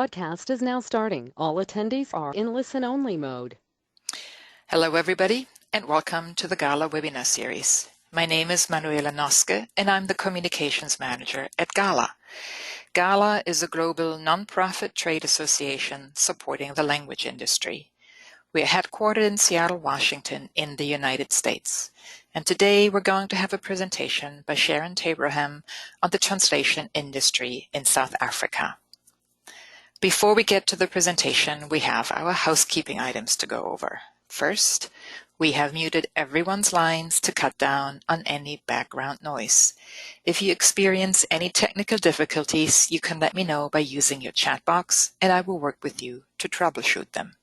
broadcast is now starting. All attendees are in listen-only mode. Hello, everybody, and welcome to the Gala webinar series. My name is Manuela Noske, and I'm the Communications Manager at Gala. Gala is a global non-profit trade association supporting the language industry. We are headquartered in Seattle, Washington, in the United States. And today we're going to have a presentation by Sharon Tabraham on the translation industry in South Africa. Before we get to the presentation, we have our housekeeping items to go over. First, we have muted everyone's lines to cut down on any background noise. If you experience any technical difficulties, you can let me know by using your chat box, and I will work with you to troubleshoot them.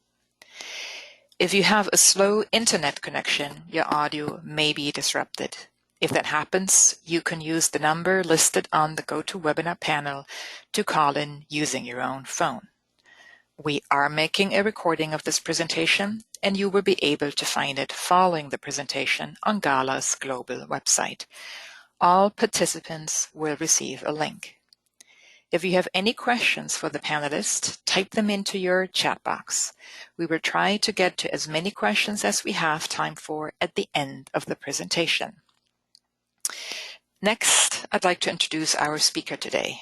If you have a slow internet connection, your audio may be disrupted. If that happens, you can use the number listed on the GoToWebinar panel to call in using your own phone. We are making a recording of this presentation, and you will be able to find it following the presentation on Gala's global website. All participants will receive a link. If you have any questions for the panelists, type them into your chat box. We will try to get to as many questions as we have time for at the end of the presentation. Next, I'd like to introduce our speaker today.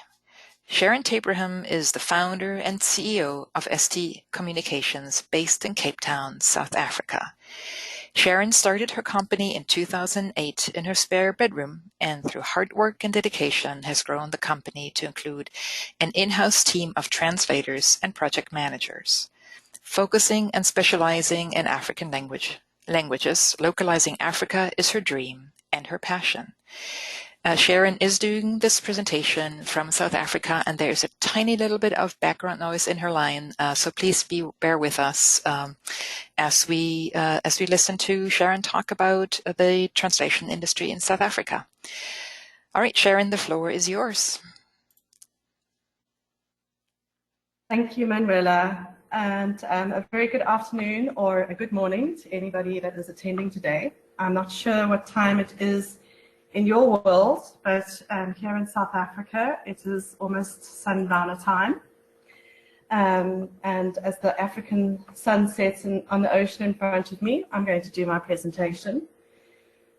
Sharon Tabraham is the founder and CEO of ST Communications based in Cape Town, South Africa. Sharon started her company in 2008 in her spare bedroom, and through hard work and dedication has grown the company to include an in-house team of translators and project managers. Focusing and specializing in African languages, localizing Africa is her dream and her passion. Sharon is doing this presentation from South Africa, and there's a tiny little bit of background noise in her line, so please bear with us as we listen to Sharon talk about the translation industry in South Africa. All right, Sharon, the floor is yours. Thank you, Manuela, and a very good afternoon or a good morning to anybody that is attending today. I'm not sure what time it is in your world, but here in South Africa, it is almost sundowner time. And as the African sun sets on the ocean in front of me, I'm going to do my presentation.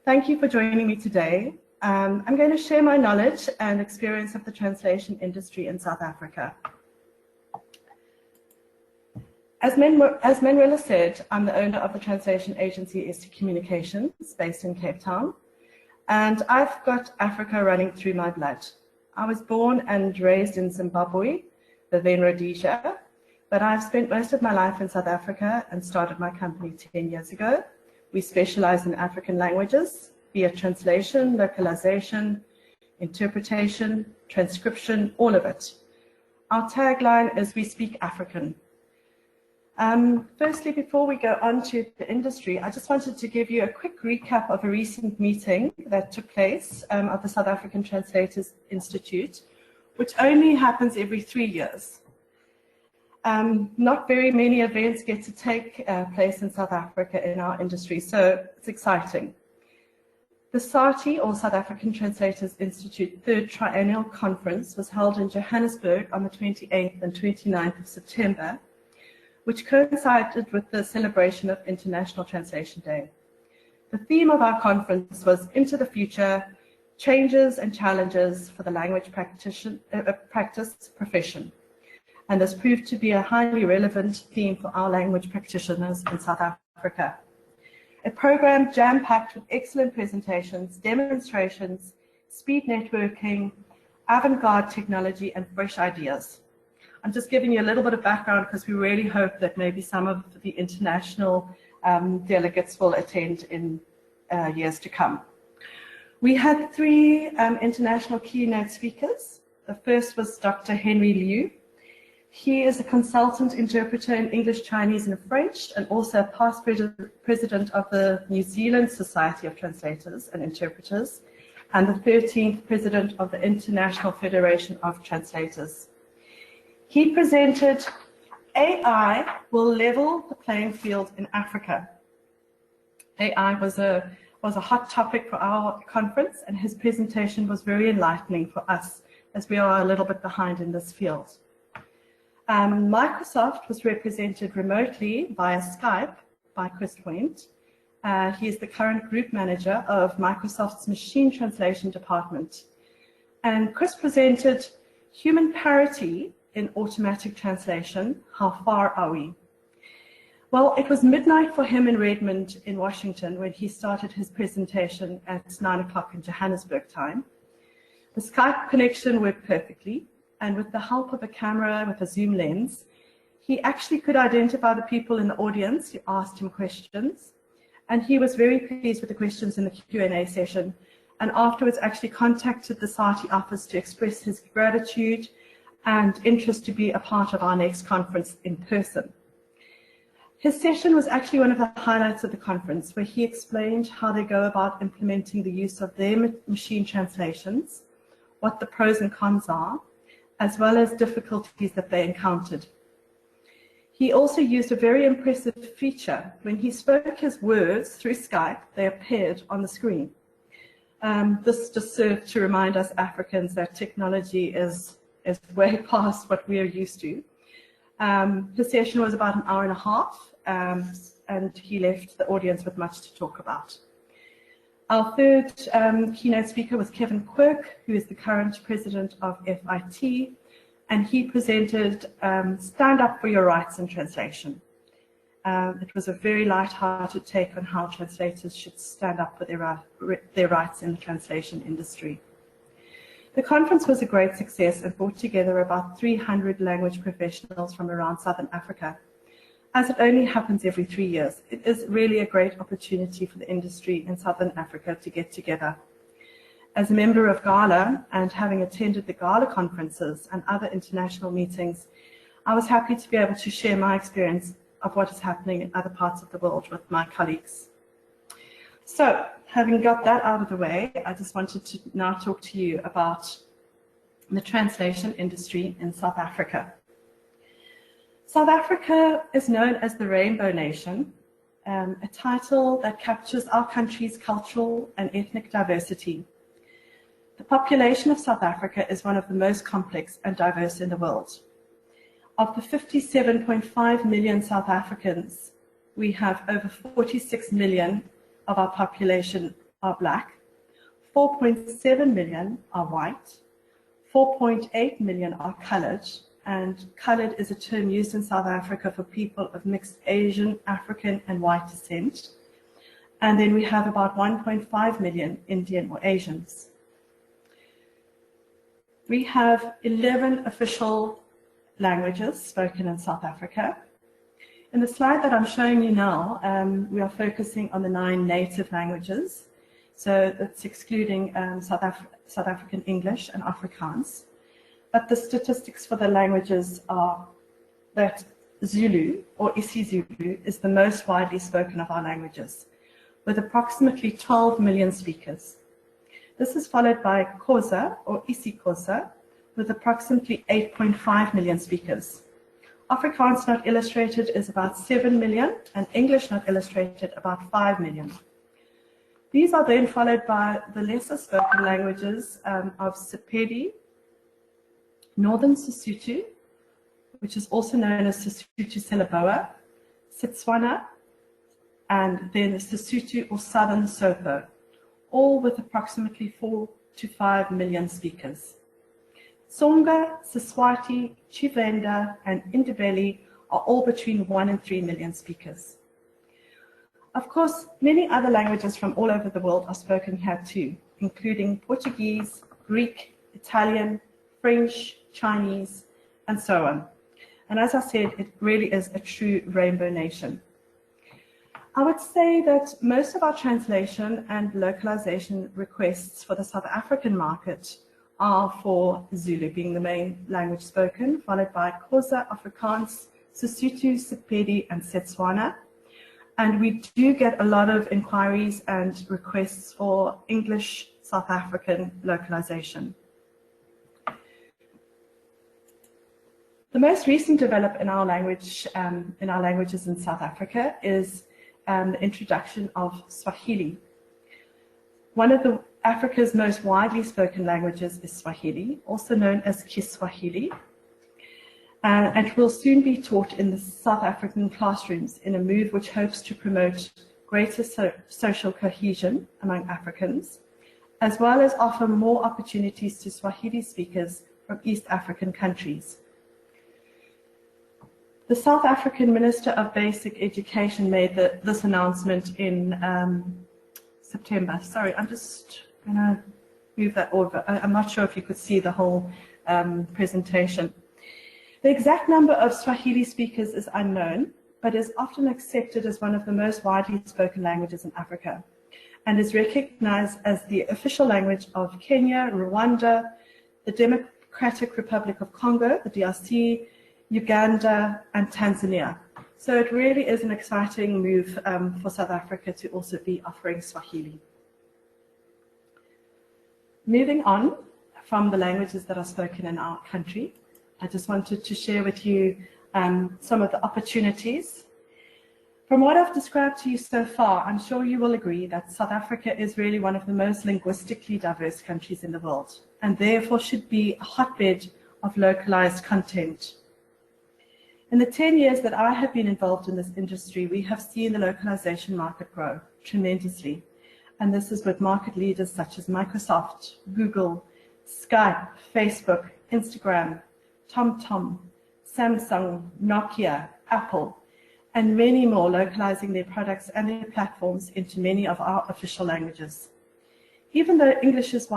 Thank you for joining me today. I'm going to share my knowledge and experience of the translation industry in South Africa. As Manuela said, I'm the owner of the translation agency ST Communications based in Cape Town. And I've got Africa running through my blood. I was born and raised in Zimbabwe, then Rhodesia, but I've spent most of my life in South Africa and started my company 10 years ago. We specialize in African languages, be it translation, localization, interpretation, transcription, all of it. Our tagline is "We speak African." Firstly, before we go on to the industry, I just wanted to give you a quick recap of a recent meeting that took place at the South African Translators Institute, which only happens every 3 years. Not very many events get to take place in South Africa in our industry, so it's exciting. The SATI, or South African Translators Institute, third triennial conference was held in Johannesburg on the 28th and 29th of September, which coincided with the celebration of International Translation Day. The theme of our conference was Into the Future, Changes and Challenges for the Language Practice Profession, and this proved to be a highly relevant theme for our language practitioners in South Africa. A program jam-packed with excellent presentations, demonstrations, speed networking, avant-garde technology, and fresh ideas. I'm just giving you a little bit of background because we really hope that maybe some of the international delegates will attend in years to come. We had 3 international keynote speakers. The first was Dr. Henry Liu. He is a consultant interpreter in English, Chinese, and French, and also a past president of the New Zealand Society of Translators and Interpreters, and the 13th president of the International Federation of Translators. He presented AI will level the playing field in Africa. AI was a hot topic for our conference, and his presentation was very enlightening for us as we are a little bit behind in this field. Microsoft was represented remotely via Skype by Chris Point. He is the current group manager of Microsoft's machine translation department. And Chris presented human parity in automatic translation. How far are we? Well, it was midnight for him in Redmond in Washington when he started his presentation at 9 o'clock in Johannesburg time. The Skype connection worked perfectly, and with the help of a camera with a zoom lens, he actually could identify the people in the audience who asked him questions, and he was very pleased with the questions in the Q&A session, and afterwards actually contacted the SARTI office to express his gratitude and interest to be a part of our next conference in person. His session was actually one of the highlights of the conference, where he explained how they go about implementing the use of their machine translations, what the pros and cons are, as well as difficulties that they encountered. He also used a very impressive feature. When he spoke his words through Skype, they appeared on the screen. This just served to remind us Africans that technology is way past what we are used to. His session was about an hour and a half, and he left the audience with much to talk about. Our third keynote speaker was Kevin Quirk, who is the current president of FIT, and he presented Stand Up for Your Rights in Translation. It was a very light-hearted take on how translators should stand up for their rights in the translation industry. The conference was a great success and brought together about 300 language professionals from around Southern Africa. As it only happens every 3 years, it is really a great opportunity for the industry in Southern Africa to get together. As a member of GALA and having attended the GALA conferences and other international meetings, I was happy to be able to share my experience of what is happening in other parts of the world with my colleagues. So, having got that out of the way, I just wanted to now talk to you about the translation industry in South Africa. South Africa is known as the Rainbow Nation, a title that captures our country's cultural and ethnic diversity. The population of South Africa is one of the most complex and diverse in the world. Of the 57.5 million South Africans, we have over 46 million of our population are black, 4.7 million are white, 4.8 million are colored, and colored is a term used in South Africa for people of mixed Asian, African, and white descent. And then we have about 1.5 million Indian or Asians. We have 11 official languages spoken in South Africa. In the slide that I'm showing you now, we are focusing on the 9 native languages. So that's excluding South African English and Afrikaans. But the statistics for the languages are that Zulu, or isiZulu, is the most widely spoken of our languages, with approximately 12 million speakers. This is followed by Xhosa, or isiXhosa, with approximately 8.5 million speakers. Afrikaans not illustrated is about 7 million, and English not illustrated about 5 million. These are then followed by the lesser spoken languages of Sepedi, Northern Sesotho, which is also known as Sesotho Seleboa, Setswana, and then Sesotho or Southern Sotho, all with approximately 4 to 5 million speakers. Tsonga, Siswati, Tshivenda, and Indebele are all between 1 and 3 million speakers. Of course, many other languages from all over the world are spoken here too, including Portuguese, Greek, Italian, French, Chinese, and so on. And as I said, it really is a true rainbow nation. I would say that most of our translation and localization requests for the South African market are for Zulu being the main language spoken, followed by Xhosa, Afrikaans, Sesotho, Sepedi, and Setswana. And we do get a lot of inquiries and requests for English South African localization. The most recent development in our languages in South Africa is the introduction of Swahili. One of Africa's most widely spoken languages is Swahili, also known as Kiswahili. and it will soon be taught in the South African classrooms in a move which hopes to promote greater social cohesion among Africans, as well as offer more opportunities to Swahili speakers from East African countries. The South African Minister of Basic Education made this announcement in September. Sorry, I'm just going to move that over. I'm not sure if you could see the whole presentation. The exact number of Swahili speakers is unknown, but is often accepted as one of the most widely spoken languages in Africa, and is recognized as the official language of Kenya, Rwanda, the Democratic Republic of Congo, the DRC, Uganda, and Tanzania. So it really is an exciting move for South Africa to also be offering Swahili. Moving on from the languages that are spoken in our country, I just wanted to share with you some of the opportunities. From what I've described to you so far, I'm sure you will agree that South Africa is really one of the most linguistically diverse countries in the world, and therefore should be a hotbed of localized content. In the 10 years that I have been involved in this industry, we have seen the localization market grow tremendously. And this is with market leaders such as Microsoft, Google, Skype, Facebook, Instagram, TomTom, Samsung, Nokia, Apple, and many more localizing their products and their platforms into many of our official languages. Even though English is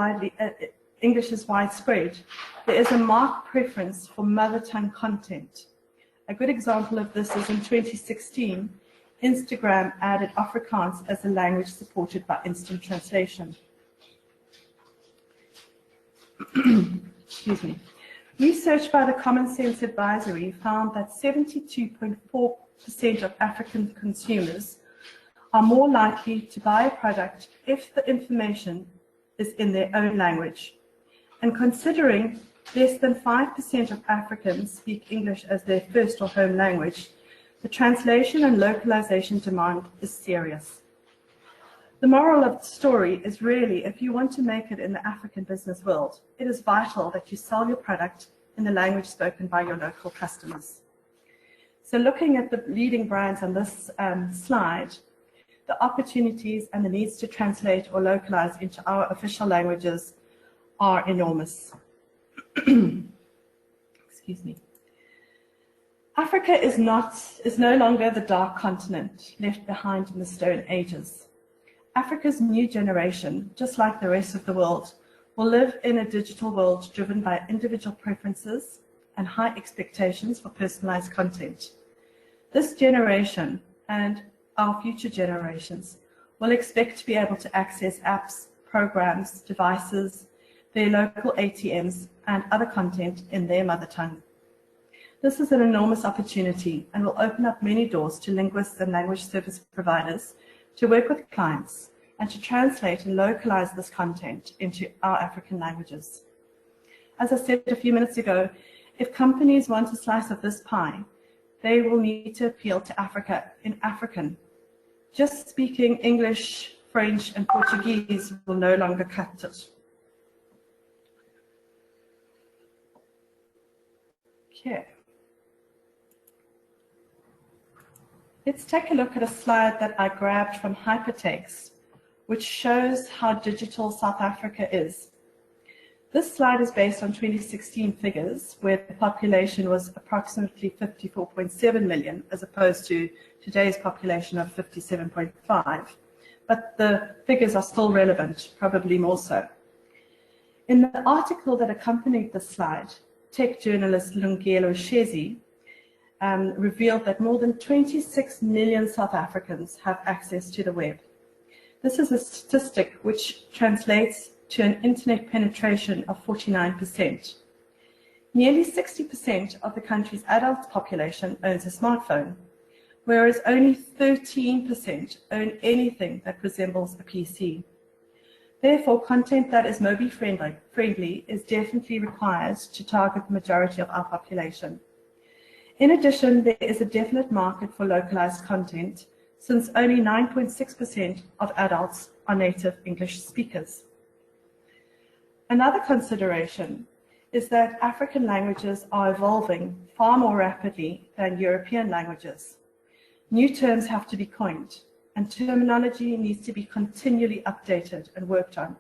widespread, there is a marked preference for mother tongue content. A good example of this is in 2016, Instagram added Afrikaans as a language supported by instant translation. Excuse me. Research by the Common Sense Advisory found that 72.4% of African consumers are more likely to buy a product if the information is in their own language. And considering less than 5% of Africans speak English as their first or home language, the translation and localization demand is serious. The moral of the story is really, if you want to make it in the African business world, it is vital that you sell your product in the language spoken by your local customers. So looking at the leading brands on this slide, the opportunities and the needs to translate or localize into our official languages are enormous. Excuse me. Africa is no longer the dark continent left behind in the Stone Ages. Africa's new generation, just like the rest of the world, will live in a digital world driven by individual preferences and high expectations for personalized content. This generation and our future generations will expect to be able to access apps, programs, devices, their local ATMs, and other content in their mother tongue. This is an enormous opportunity and will open up many doors to linguists and language service providers to work with clients and to translate and localize this content into our African languages. As I said a few minutes ago, if companies want a slice of this pie, they will need to appeal to Africa in African. Just speaking English, French, and Portuguese will no longer cut it. Okay. Let's take a look at a slide that I grabbed from Hypertext, which shows how digital South Africa is. This slide is based on 2016 figures, where the population was approximately 54.7 million, as opposed to today's population of 57.5. But the figures are still relevant, probably more so. In the article that accompanied this slide, tech journalist Lungelo Shezi revealed that more than 26 million South Africans have access to the web. This is a statistic which translates to an internet penetration of 49%. Nearly 60% of the country's adult population owns a smartphone, whereas only 13% own anything that resembles a PC. Therefore, content that is mobile friendly is definitely required to target the majority of our population. In addition, there is a definite market for localized content, since only 9.6% of adults are native English speakers. Another consideration is that African languages are evolving far more rapidly than European languages. New terms have to be coined, and terminology needs to be continually updated and worked on.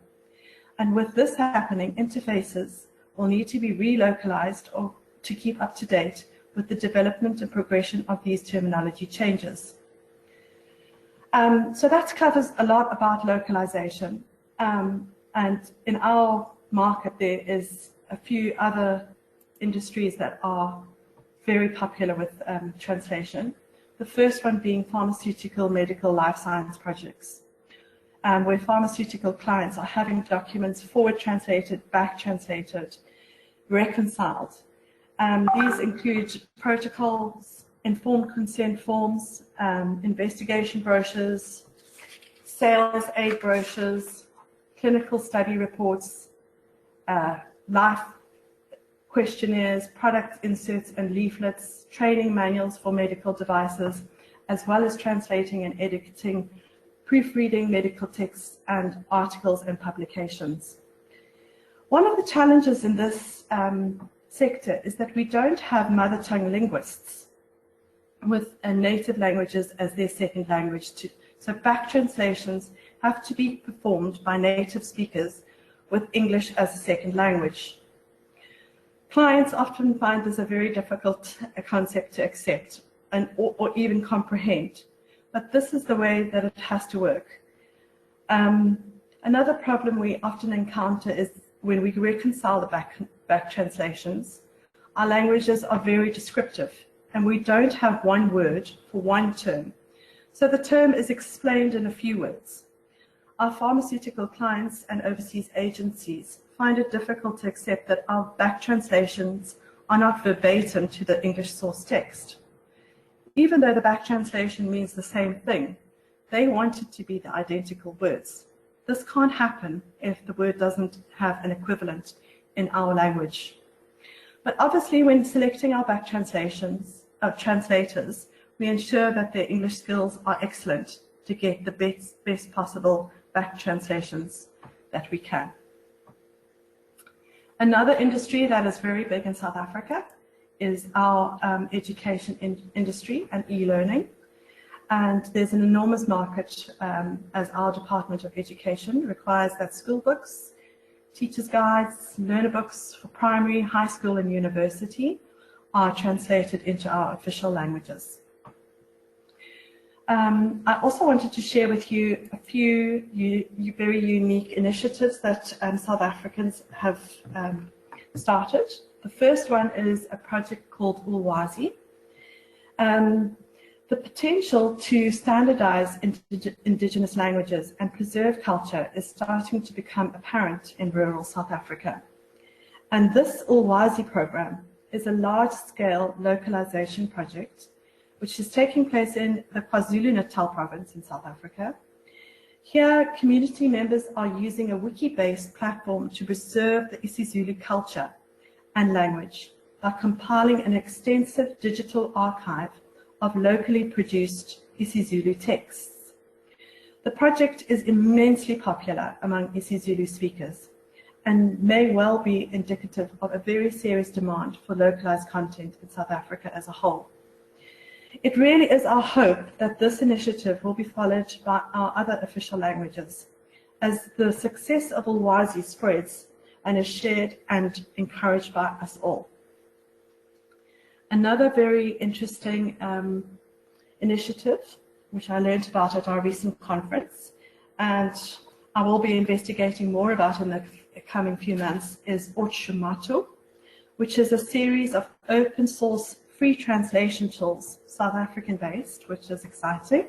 And with this happening, interfaces will need to be relocalized or to keep up to date with the development and progression of these terminology changes. So that covers a lot about localization. And in our market, there is a few other industries that are very popular with translation. The first one being pharmaceutical, medical, life science projects, where pharmaceutical clients are having documents forward translated, back translated, reconciled. These include protocols, informed consent forms, investigation brochures, sales aid brochures, clinical study reports, life questionnaires, product inserts and leaflets, training manuals for medical devices, as well as translating and editing, proofreading medical texts and articles and publications. One of the challenges in this sector is that we don't have mother tongue linguists with native languages as their second language. So back translations have to be performed by native speakers with English as a second language. Clients often find this a very difficult concept to accept or even comprehend, but this is the way that it has to work. Another problem we often encounter is when we reconcile the back translations, our languages are very descriptive and we don't have one word for one term. So the term is explained in a few words. Our pharmaceutical clients and overseas agencies find it difficult to accept that our back translations are not verbatim to the English source text. Even though the back translation means the same thing, they want it to be the identical words. This can't happen if the word doesn't have an equivalent in our language. But obviously, when selecting our back translations, translators, we ensure that their English skills are excellent to get the best possible back translations that we can. Another industry that is very big in South Africa is our education industry and e-learning. And there's an enormous market as our Department of Education requires that school books, teachers' guides, learner books for primary, high school and university are translated into our official languages. I also wanted to share with you a few very unique initiatives that South Africans have started. The first one is a project called Ulwazi. The potential to standardize indigenous languages and preserve culture is starting to become apparent in rural South Africa. And this Ulwazi program is a large-scale localization project which is taking place in the KwaZulu-Natal province in South Africa. Here, community members are using a wiki-based platform to preserve the isiZulu culture and language by compiling an extensive digital archive of locally produced isiZulu texts. The project is immensely popular among isiZulu speakers and may well be indicative of a very serious demand for localized content in South Africa as a whole. It really is our hope that this initiative will be followed by our other official languages as the success of Ulwazi spreads and is shared and encouraged by us all. Another very interesting initiative, which I learned about at our recent conference, and I will be investigating more about in the coming few months, is Otshumato, which is a series of open source free translation tools, South African based, which is exciting.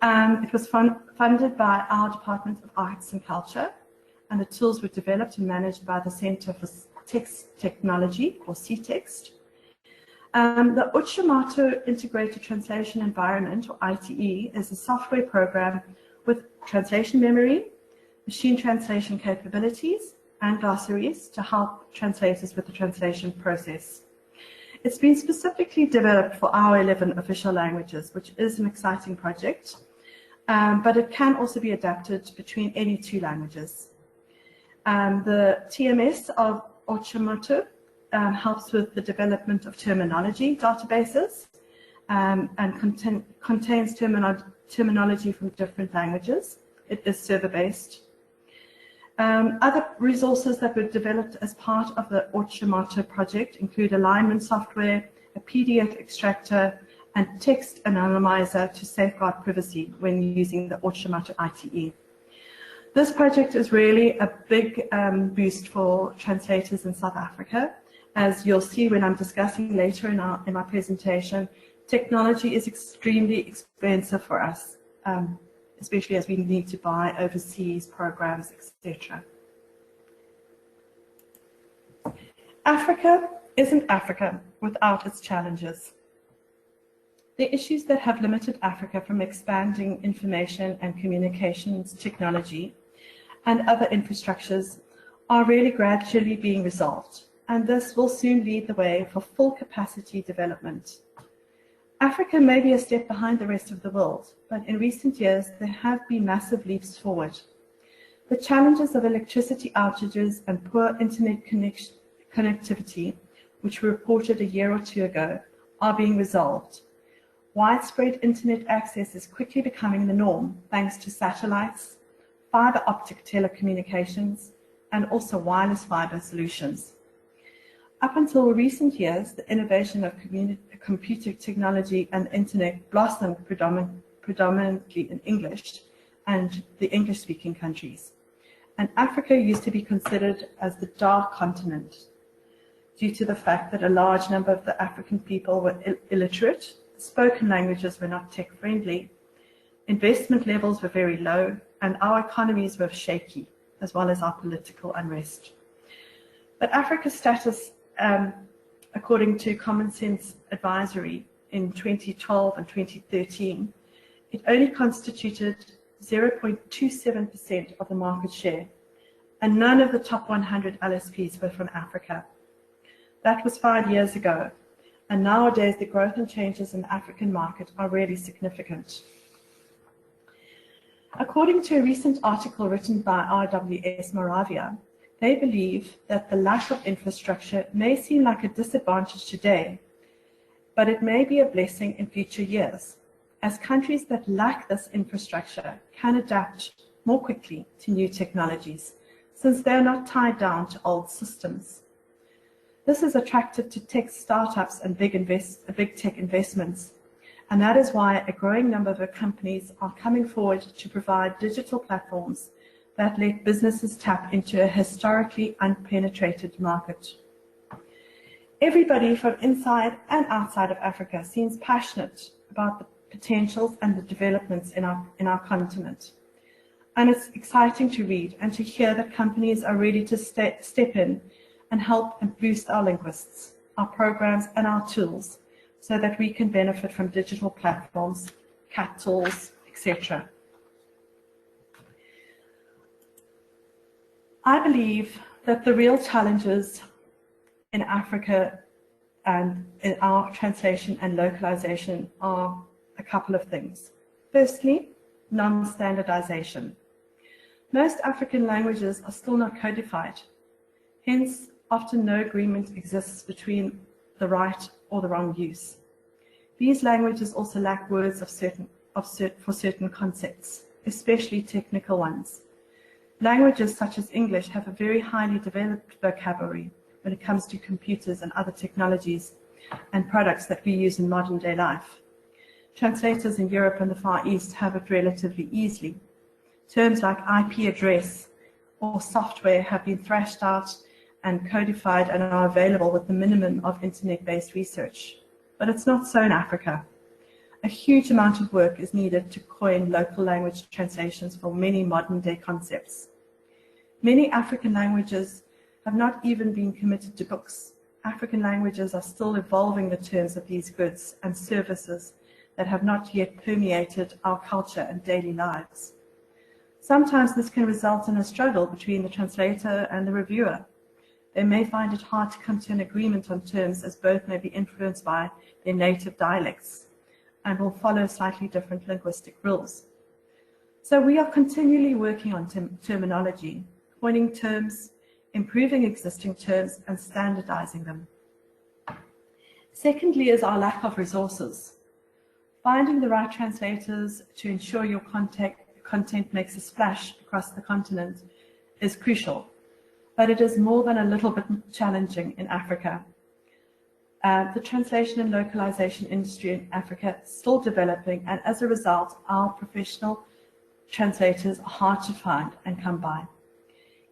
It was funded by our Department of Arts and Culture, and the tools were developed and managed by the Center for Text Technology, or CText. The Otshumato Integrated Translation Environment, or ITE, is a software program with translation memory, machine translation capabilities, and glossaries to help translators with the translation process. It's been specifically developed for our 11 official languages, which is an exciting project, but it can also be adapted between any two languages. The TMS of Ochimoto helps with the development of terminology databases and contains terminology from different languages. It is server-based. Other resources that were developed as part of the Ochimoto project include alignment software, a PDF extractor, and text anonymizer to safeguard privacy when using the Ochimoto ITE. This project is really a big boost for translators in South Africa. As you'll see when I'm discussing later in my presentation, technology is extremely expensive for us, especially as we need to buy overseas programs, etc. Africa isn't Africa without its challenges. The issues that have limited Africa from expanding information and communications technology and other infrastructures are really gradually being resolved, and this will soon lead the way for full capacity development. Africa may be a step behind the rest of the world, but in recent years there have been massive leaps forward. The challenges of electricity outages and poor internet connectivity, which were reported a year or two ago, are being resolved. Widespread internet access is quickly becoming the norm thanks to satellites, fiber optic telecommunications, and also wireless fiber solutions. Up until recent years, the innovation of computer technology and the internet blossomed predominantly in English and the English-speaking countries. And Africa used to be considered as the dark continent due to the fact that a large number of the African people were illiterate, spoken languages were not tech-friendly, investment levels were very low, and our economies were shaky, as well as our political unrest. But Africa's status, according to Common Sense Advisory in 2012 and 2013, it only constituted 0.27% of the market share, and none of the top 100 LSPs were from Africa. That was 5 years ago, and nowadays the growth and changes in the African market are really significant. According to a recent article written by RWS Moravia, they believe that the lack of infrastructure may seem like a disadvantage today, but it may be a blessing in future years, as countries that lack this infrastructure can adapt more quickly to new technologies, since they are not tied down to old systems. This is attractive to tech startups and big tech investments, and that is why a growing number of companies are coming forward to provide digital platforms that let businesses tap into a historically unpenetrated market. Everybody from inside and outside of Africa seems passionate about the potentials and the developments in our continent. And it's exciting to read and to hear that companies are ready to step in and help and boost our linguists, our programs and our tools so that we can benefit from digital platforms, cat tools, etc. I believe that the real challenges in Africa and in our translation and localization are a couple of things. Firstly, non-standardization. Most African languages are still not codified. Hence, often no agreement exists between the right or the wrong use. These languages also lack words for certain concepts, especially technical ones. Languages such as English have a very highly developed vocabulary when it comes to computers and other technologies and products that we use in modern day life. Translators in Europe and the Far East have it relatively easily. Terms like IP address or software have been thrashed out and codified and are available with the minimum of internet-based research. But it's not so in Africa. A huge amount of work is needed to coin local language translations for many modern-day concepts. Many African languages have not even been committed to books. African languages are still evolving the terms of these goods and services that have not yet permeated our culture and daily lives. Sometimes this can result in a struggle between the translator and the reviewer. They may find it hard to come to an agreement on terms as both may be influenced by their native dialects and will follow slightly different linguistic rules. So we are continually working on terminology, coining terms, improving existing terms and standardizing them. Secondly is our lack of resources. Finding the right translators to ensure your content makes a splash across the continent is crucial, but it is more than a little bit challenging in Africa. The translation and localization industry in Africa is still developing, and as a result, our professional translators are hard to find and come by.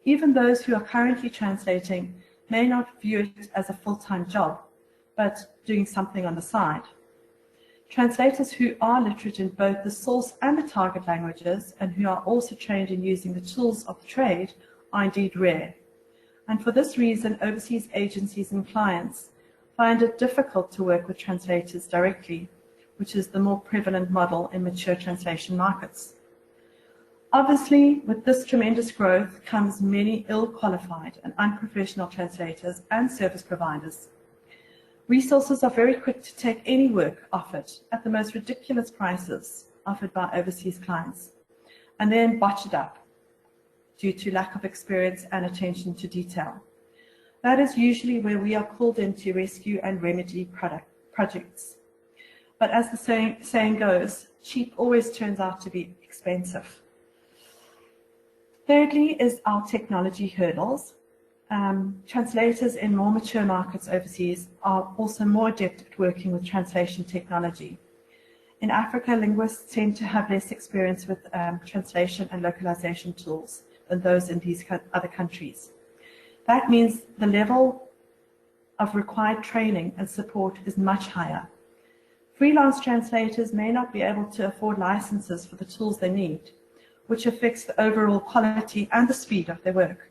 Even those who are currently translating may not view it as a full-time job, but doing something on the side. Translators who are literate in both the source and the target languages and who are also trained in using the tools of the trade are indeed rare. And for this reason, overseas agencies and clients find it difficult to work with translators directly, which is the more prevalent model in mature translation markets. Obviously, with this tremendous growth comes many ill-qualified and unprofessional translators and service providers. Resources are very quick to take any work offered at the most ridiculous prices offered by overseas clients, and then botch it up due to lack of experience and attention to detail. That is usually where we are called in to rescue and remedy projects. But as the saying goes, cheap always turns out to be expensive. Thirdly is our technology hurdles. Translators in more mature markets overseas are also more adept at working with translation technology. In Africa, linguists tend to have less experience with translation and localization tools than those in these other countries. That means the level of required training and support is much higher. Freelance translators may not be able to afford licenses for the tools they need, which affects the overall quality and the speed of their work.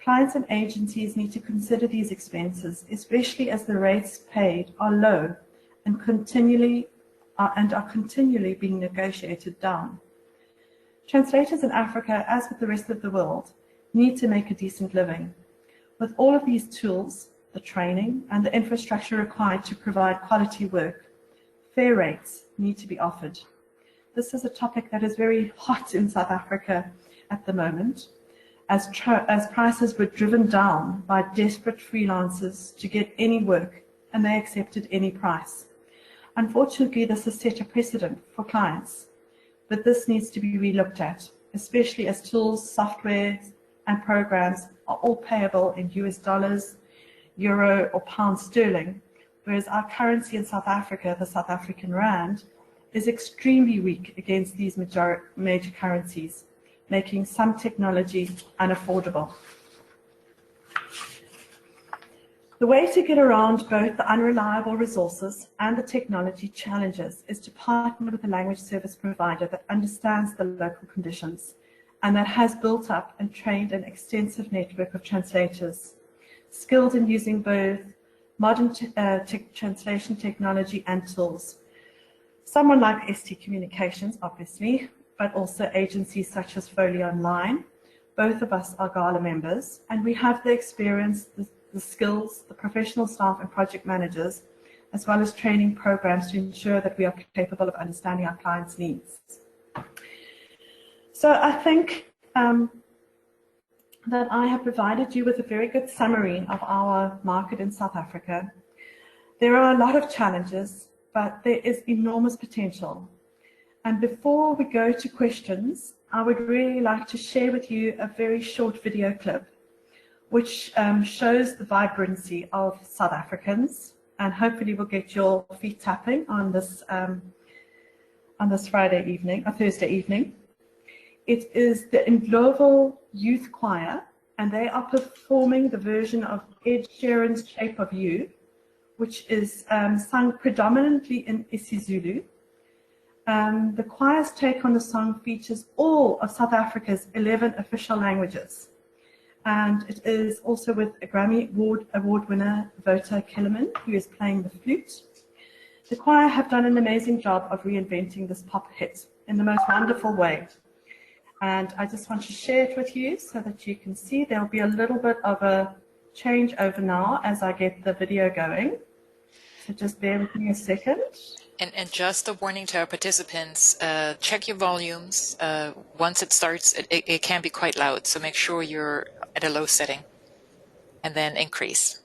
Clients and agencies need to consider these expenses, especially as the rates paid are low and are continually being negotiated down. Translators in Africa, as with the rest of the world, need to make a decent living. With all of these tools, the training, and the infrastructure required to provide quality work, fair rates need to be offered. This is a topic that is very hot in South Africa at the moment, as prices were driven down by desperate freelancers to get any work, and they accepted any price. Unfortunately, this has set a precedent for clients, but this needs to be relooked at, especially as tools, software, and programs are all payable in US dollars, euro, or pound sterling, whereas our currency in South Africa, the South African rand, is extremely weak against these major currencies, making some technology unaffordable. The way to get around both the unreliable resources and the technology challenges is to partner with a language service provider that understands the local conditions and that has built up and trained an extensive network of translators, skilled in using both modern translation technology and tools. Someone like ST Communications, obviously, but also agencies such as Foley Online. Both of us are Gala members, and we have the experience, the skills, the professional staff and project managers, as well as training programs to ensure that we are capable of understanding our clients' needs. So I think that I have provided you with a very good summary of our market in South Africa. There are a lot of challenges, but there is enormous potential. And before we go to questions, I would really like to share with you a very short video clip, which shows the vibrancy of South Africans, and hopefully will get your feet tapping on this Friday evening, or Thursday evening. It is the Ndlovu Youth Choir, and they are performing the version of Ed Sheeran's Shape of You, which is sung predominantly in isiZulu. The choir's take on the song features all of South Africa's 11 official languages. And it is also with a Grammy Award winner, Vota Kellerman, who is playing the flute. The choir have done an amazing job of reinventing this pop hit in the most wonderful way. And I just want to share it with you so that you can see. There'll be a little bit of a change over now as I get the video going. So just bear with me a second. And just a warning to our participants, check your volumes. Once it starts, it can be quite loud, so make sure you're at a low setting. and then increase.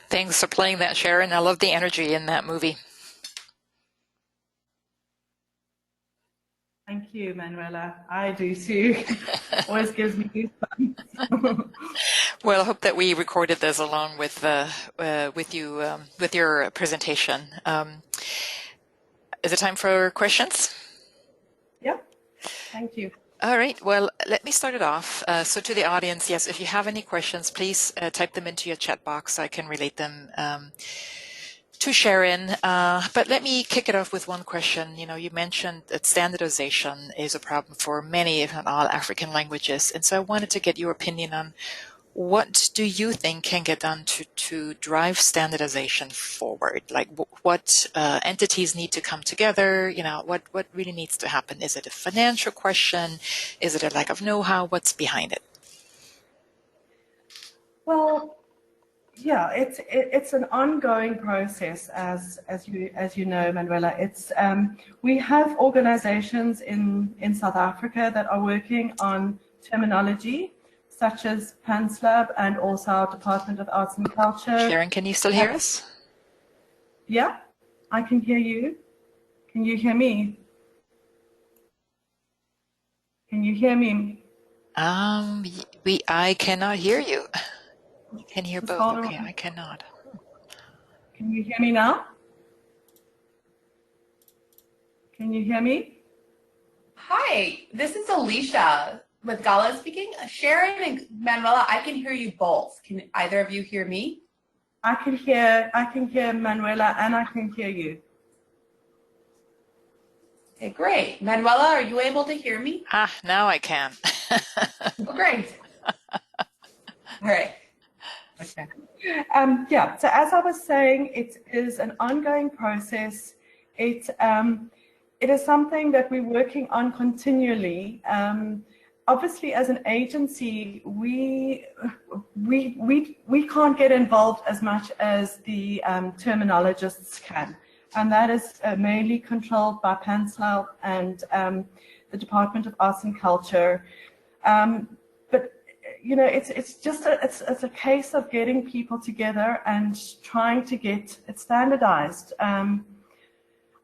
Thanks for playing that, Sharon. I love the energy in that movie. Thank you, Manuela. I do too. Always gives me goosebumps. Well, I hope that we recorded this along with you with your presentation. Is it time for questions? Yep. Thank you. All right. Well, let me start it off. So to the audience, yes, if you have any questions, please type them into your chat box. I can relate them to Sharon. But let me kick it off with one question. You know, you mentioned that standardization is a problem for many, if not all, African languages. And so I wanted to get your opinion on what do you think can get done to drive standardization forward? Like what entities need to come together? You know, what really needs to happen? Is it a financial question? Is it a lack of know-how? What's behind it? Well, Yeah, it's an ongoing process, as you know, Manuela. It's we have organizations in South Africa that are working on terminology, such as PanSlab and also our Department of Arts and Culture. Sharon, can you still hear us? Yeah, I can hear you. Can you hear me? Can you hear me? I cannot hear you. You can hear Just both. hold Okay, on. I cannot. Can you hear me now? Can you hear me? Hi, this is Alicia with Gala speaking. Sharon and Manuela, I can hear you both. Can either of you hear me? I can hear Manuela and I can hear you. Okay, great. Manuela, are you able to hear me? Now I can. Oh, great. All right. Okay. Yeah, so as I was saying, it is an ongoing process. It is something that we're working on continually. Obviously, as an agency, we can't get involved as much as the terminologists can, and that is mainly controlled by PanSlab and the Department of Arts and Culture. But you know, it's just it's a case of getting people together and trying to get it standardized.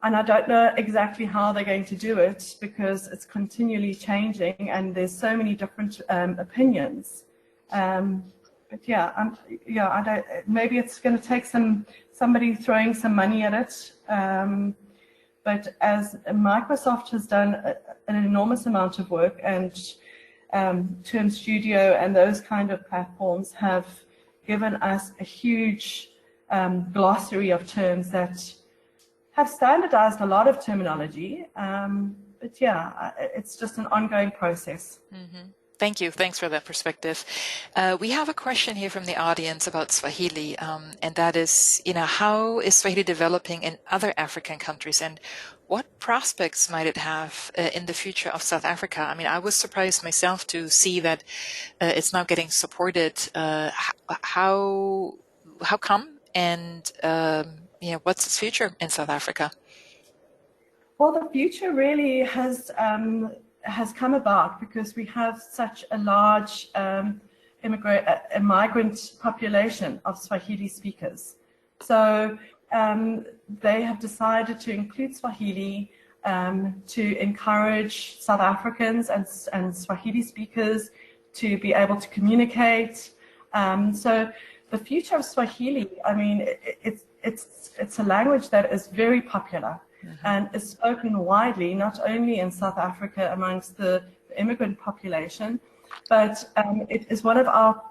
And I don't know exactly how they're going to do it because it's continually changing and there's so many different opinions. But yeah, I don't. Maybe it's going to take somebody throwing some money at it. But as Microsoft has done an enormous amount of work, and Term Studio and those kind of platforms have given us a huge glossary of terms that have standardized a lot of terminology. But yeah, it's just an ongoing process. Mm-hmm. Thank you. Thanks for that perspective. We have a question here from the audience about Swahili, and that is, how is Swahili developing in other African countries, and what prospects might it have in the future of South Africa? I mean, I was surprised myself to see that it's now getting supported. How come? And what's its future in South Africa? Well, the future really has come about because we have such a large migrant population of Swahili speakers. So they have decided to include Swahili to encourage South Africans and Swahili speakers to be able to communicate. So the future of Swahili, I mean, it's a language that is very popular. Mm-hmm. And is spoken widely, not only in South Africa amongst the immigrant population, but it is one of our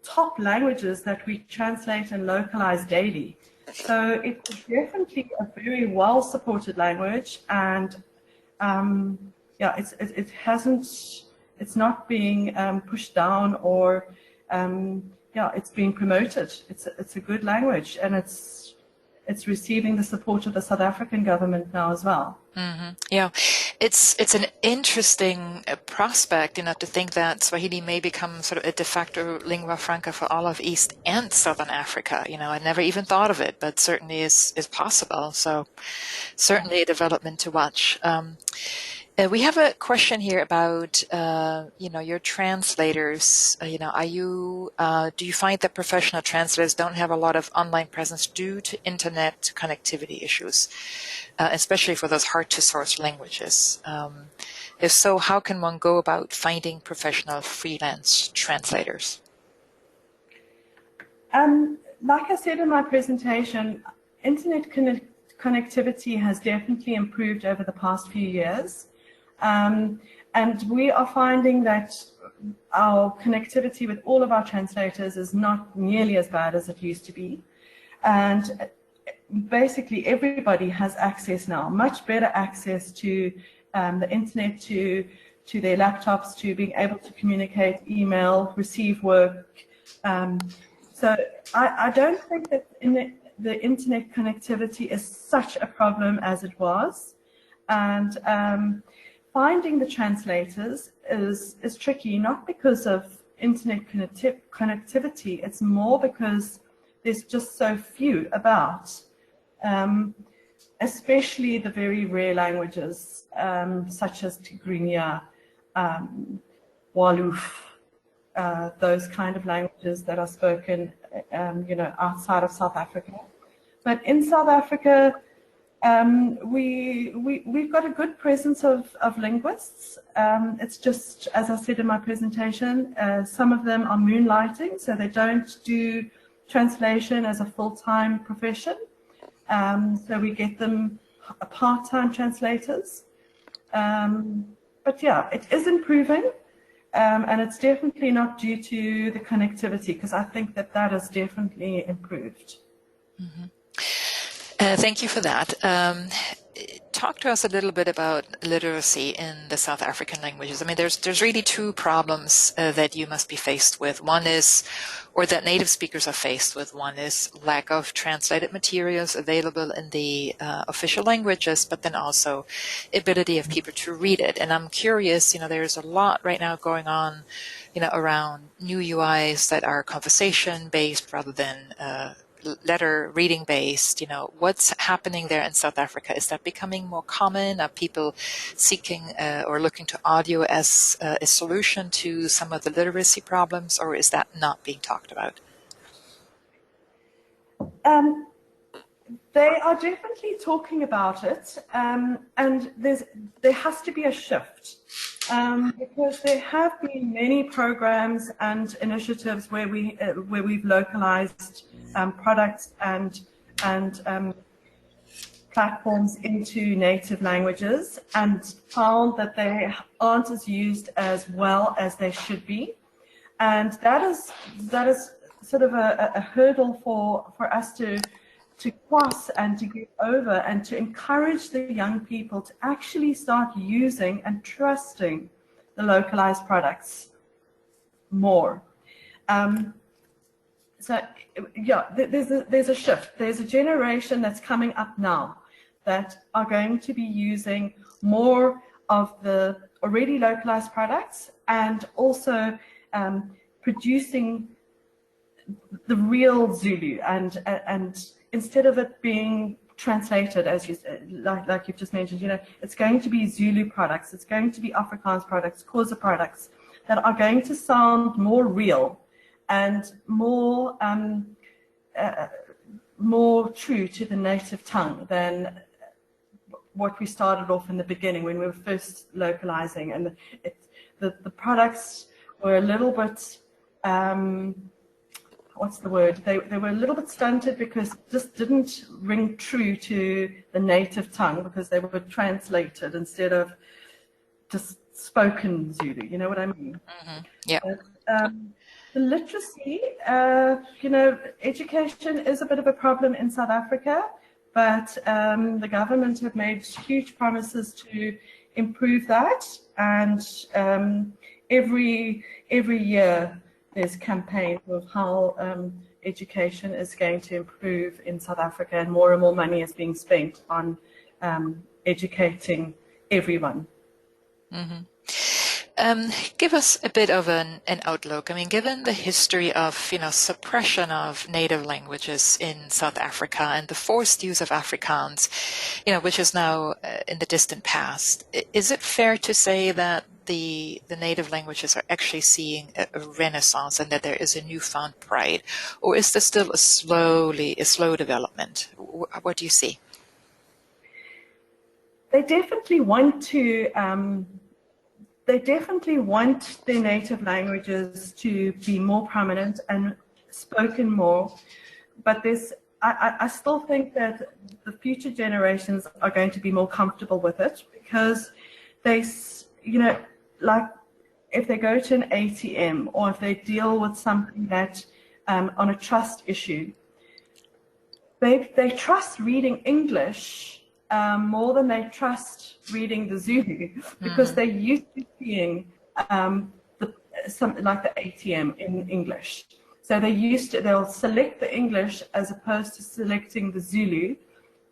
top languages that we translate and localize daily. So it's definitely a very well supported language, and it's not being pushed down or it's being promoted. It's a good language, and it's receiving the support of the South African government now as well. Mm-hmm. Yeah, it's an interesting prospect, to think that Swahili may become sort of a de facto lingua franca for all of East and Southern Africa. I never even thought of it, but certainly is possible. So certainly a development to watch. We have a question here about, your translators. Do you find that professional translators don't have a lot of online presence due to internet connectivity issues, especially for those hard to source languages? If so, how can one go about finding professional freelance translators? Like I said in my presentation, internet connectivity has definitely improved over the past few years. And we are finding that our connectivity with all of our translators is not nearly as bad as it used to be. And basically everybody has access now, much better access to the internet, to their laptops, to being able to communicate, email, receive work. So I don't think that the internet connectivity is such a problem as it was. And finding the translators is tricky, not because of internet connectivity. It's more because there's just so few about, especially the very rare languages such as Tigrinya, Wolof, those kind of languages that are spoken, outside of South Africa. But in South Africa, we've got a good presence of linguists. It's just, as I said in my presentation, some of them are moonlighting, so they don't do translation as a full-time profession. So we get them part-time translators. But yeah, it is improving, and it's definitely not due to the connectivity, because I think that has definitely improved. Mm-hmm. Thank you for that. Talk to us a little bit about literacy in the South African languages. I mean, there's really two problems that you must be faced with. One is, or that native speakers are faced with. One is lack of translated materials available in the official languages, but then also ability of people to read it. And I'm curious, there's a lot right now going on, around new UIs that are conversation-based rather than letter reading based. What's happening there in South Africa? Is that becoming more common? Are people seeking or looking to audio as a solution to some of the literacy problems, or is that not being talked about? They are definitely talking about it, and there has to be a shift, because there have been many programs and initiatives where we've localized products and platforms into native languages, and found that they aren't as used as well as they should be, and that is sort of a hurdle for us to cross and to get over, and to encourage the young people to actually start using and trusting the localized products more. So yeah, there's a shift. There's a generation that's coming up now that are going to be using more of the already localized products, and also producing the real Zulu, and instead of it being translated, as you like you've just mentioned, it's going to be Zulu products, it's going to be Afrikaans products, Xhosa products that are going to sound more real and more true to the native tongue than what we started off in the beginning when we were first localizing, and the products were a little bit what's the word? They were a little bit stunted because it just didn't ring true to the native tongue, because they were translated instead of just spoken Zulu. You know what I mean? Mm-hmm. Yeah. The literacy, education is a bit of a problem in South Africa, but the government have made huge promises to improve that, and every year there's campaigns of how education is going to improve in South Africa, and more money is being spent on educating everyone. Mm-hmm. Give us a bit of an outlook. I mean, given the history of, suppression of native languages in South Africa and the forced use of Afrikaans, which is now in the distant past, is it fair to say that the native languages are actually seeing a renaissance, and that there is a newfound pride? Or is there still a slow development? What do you see? They definitely want to They definitely want their native languages to be more prominent and spoken more, but I still think that the future generations are going to be more comfortable with it, because they, like if they go to an ATM, or if they deal with something that on a trust issue, they trust reading English more than they trust reading the Zulu, because they're used to seeing something like the ATM in English. So they'll select the English as opposed to selecting the Zulu,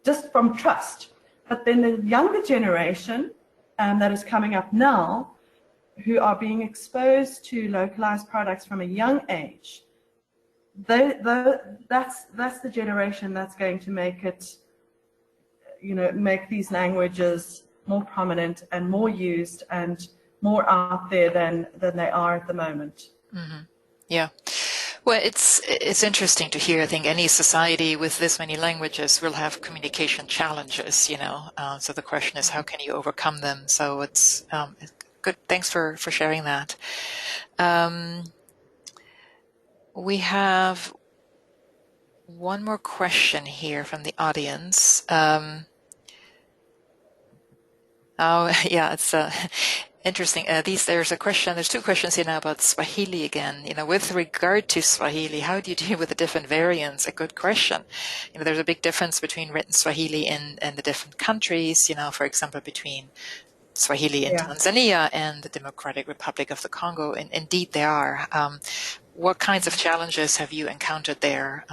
just from trust. But then the younger generation that is coming up now, who are being exposed to localized products from a young age, that's the generation that's going to make it, make these languages more prominent and more used and more out there than they are at the moment. Mm-hmm. Yeah. Well, it's interesting to hear. I think any society with this many languages will have communication challenges, So the question is, how can you overcome them? So it's good. Thanks for sharing that. We have one more question here from the audience. It's interesting. There's two questions here now about Swahili again. With regard to Swahili, how do you deal with the different variants? A good question. There's a big difference between written Swahili in the different countries, for example, between Swahili in Tanzania and the Democratic Republic of the Congo. And indeed there are. What kinds of challenges have you encountered there?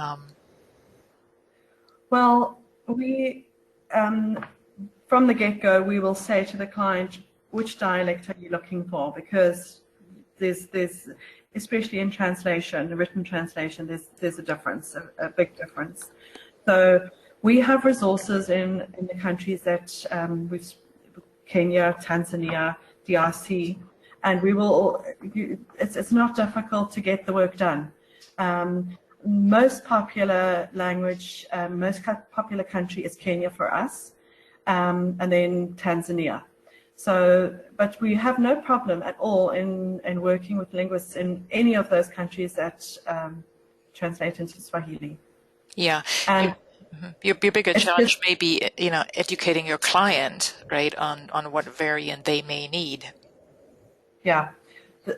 Well, we, from the get-go, we will say to the client, which dialect are you looking for? Because there's especially in translation, written translation, there's a difference, a big difference. So we have resources in the countries that we've, Kenya, Tanzania, DRC, and we will, it's not difficult to get the work done. Most popular language, most popular country is Kenya for us, and then Tanzania. So, but we have no problem at all in working with linguists in any of those countries that translate into Swahili. Yeah. And your bigger challenge may be, educating your client, right, on what variant they may need. Yeah.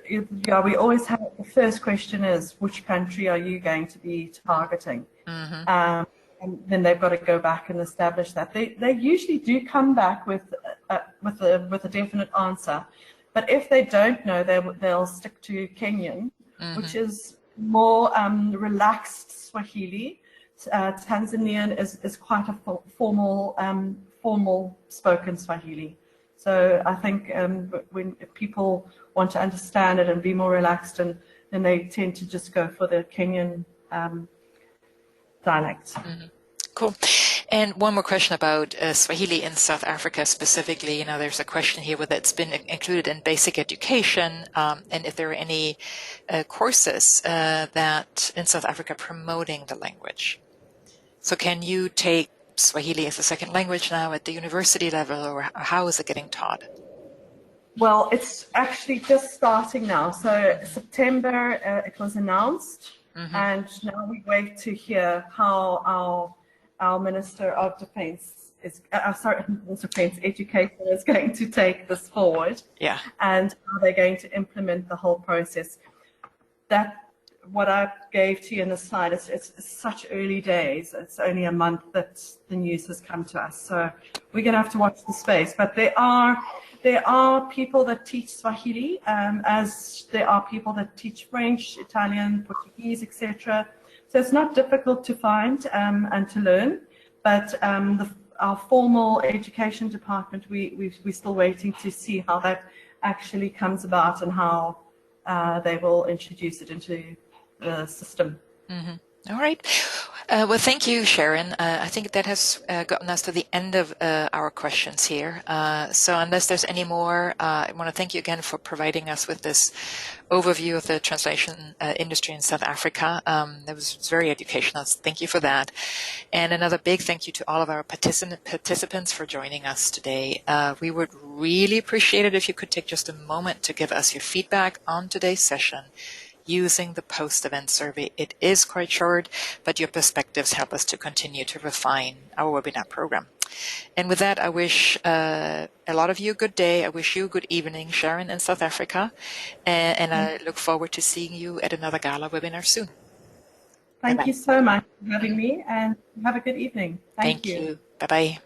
We always have, the first question is, which country are you going to be targeting? Mm-hmm. And then they've got to go back and establish that. They usually do come back with a definite answer, but if they don't know, they'll stick to Kenyan, mm-hmm. which is more relaxed Swahili. Tanzanian is quite a formal spoken Swahili. So I think when people want to understand it and be more relaxed, and then they tend to just go for the Kenyan dialect. Mm-hmm. Cool. And one more question about Swahili in South Africa specifically. There's a question here whether it's been included in basic education, and if there are any courses that in South Africa promoting the language. So can you take Swahili as a second language now at the university level, or how is it getting taught? Well, it's actually just starting now. So September, it was announced, mm-hmm. and now we wait to hear how our Minister of Defense Education is going to take this forward. Yeah. And how they're going to implement the whole process. That what I gave to you in the slide, it's such early days. It's only a month that the news has come to us. So we're going to have to watch the space. But there are people that teach Swahili, as there are people that teach French, Italian, Portuguese, etc. So it's not difficult to find and to learn. But our formal education department, we're still waiting to see how that actually comes about and how they will introduce it into the system. Mm-hmm. All right. Well, thank you, Sharon. I think that has gotten us to the end of our questions here. So unless there's any more, I want to thank you again for providing us with this overview of the translation industry in South Africa. That was very educational. So thank you for that. And another big thank you to all of our participants for joining us today. We would really appreciate it if you could take just a moment to give us your feedback on today's session using the post-event survey. It is quite short, but your perspectives help us to continue to refine our webinar program. And with that, I wish a lot of you a good day. I wish you a good evening, Sharon, in South Africa. And I look forward to seeing you at another Gala webinar soon. Thank you so much for having me, and have a good evening. Thank you. Bye-bye.